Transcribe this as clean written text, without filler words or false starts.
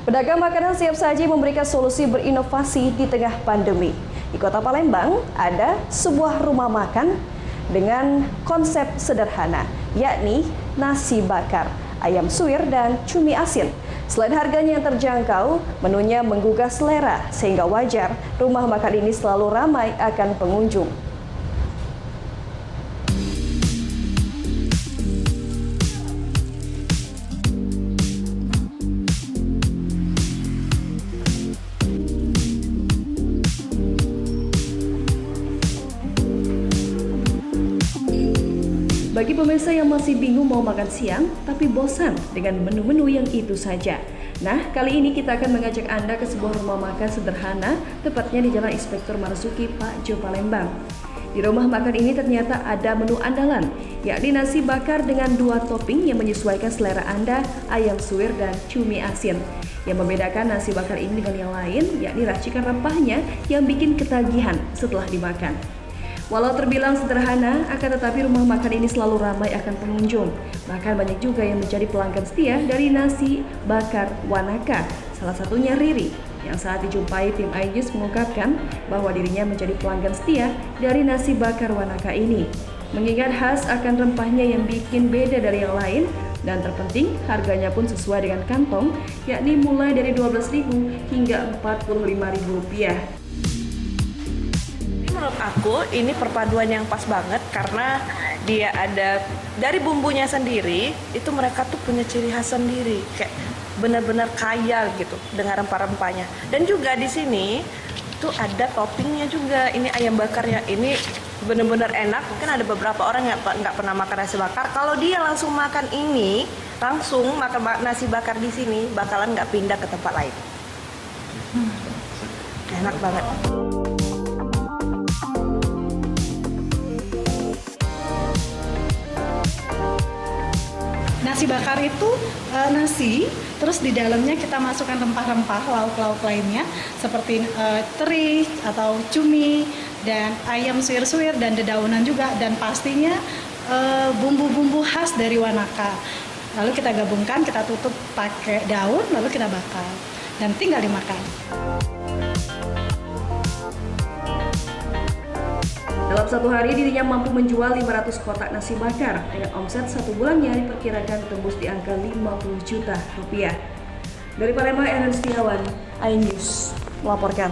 Pedagang makanan siap saji memberikan solusi berinovasi di tengah pandemi. Di Kota Palembang ada sebuah rumah makan dengan konsep sederhana, yakni nasi bakar, ayam suwir, dan cumi asin. Selain harganya yang terjangkau, menunya menggugah selera sehingga wajar rumah makan ini selalu ramai akan pengunjung. Bagi pemirsa yang masih bingung mau makan siang, tapi bosan dengan menu-menu yang itu saja. Nah, kali ini kita akan mengajak Anda ke sebuah rumah makan sederhana, tepatnya di Jalan Inspektur Marzuki, Pak Jo, Palembang. Di rumah makan ini ternyata ada menu andalan, yakni nasi bakar dengan 2 topping yang menyesuaikan selera Anda, ayam suwir dan cumi asin. Yang membedakan nasi bakar ini dengan yang lain, yakni racikan rempahnya yang bikin ketagihan setelah dimakan. Walau terbilang sederhana, akan tetapi rumah makan ini selalu ramai akan pengunjung. Bahkan banyak juga yang menjadi pelanggan setia dari nasi bakar Wanaka. Salah satunya Riri, yang saat dijumpai tim iNews mengungkapkan bahwa dirinya menjadi pelanggan setia dari nasi bakar Wanaka ini. Mengingat khas akan rempahnya yang bikin beda dari yang lain, dan terpenting harganya pun sesuai dengan kantong, yakni mulai dari Rp12.000 hingga Rp45.000. Menurut aku ini perpaduan yang pas banget karena dia ada dari bumbunya sendiri, itu mereka tuh punya ciri khas sendiri, kayak benar-benar kaya gitu dengan rempah-rempahnya. Dan juga di sini tuh ada toppingnya juga. Ini ayam bakarnya ini benar-benar enak. Mungkin ada beberapa orang yang nggak pernah makan nasi bakar. Kalau dia langsung makan ini, langsung makan nasi bakar di sini, bakalan nggak pindah ke tempat lain. Enak banget. Nasi bakar itu nasi, terus di dalamnya kita masukkan rempah-rempah, lauk-lauk lainnya seperti teri atau cumi dan ayam suwir-suwir dan dedaunan juga, dan pastinya bumbu-bumbu khas dari Wanaka. Lalu kita gabungkan, kita tutup pakai daun, lalu kita bakar dan tinggal dimakan. Dalam satu hari dirinya mampu menjual 500 kotak nasi bakar dengan omset 1 bulannya diperkirakan tembus di angka 50 juta rupiah. Dari Palembang, Ellen Setiawan, iNews melaporkan.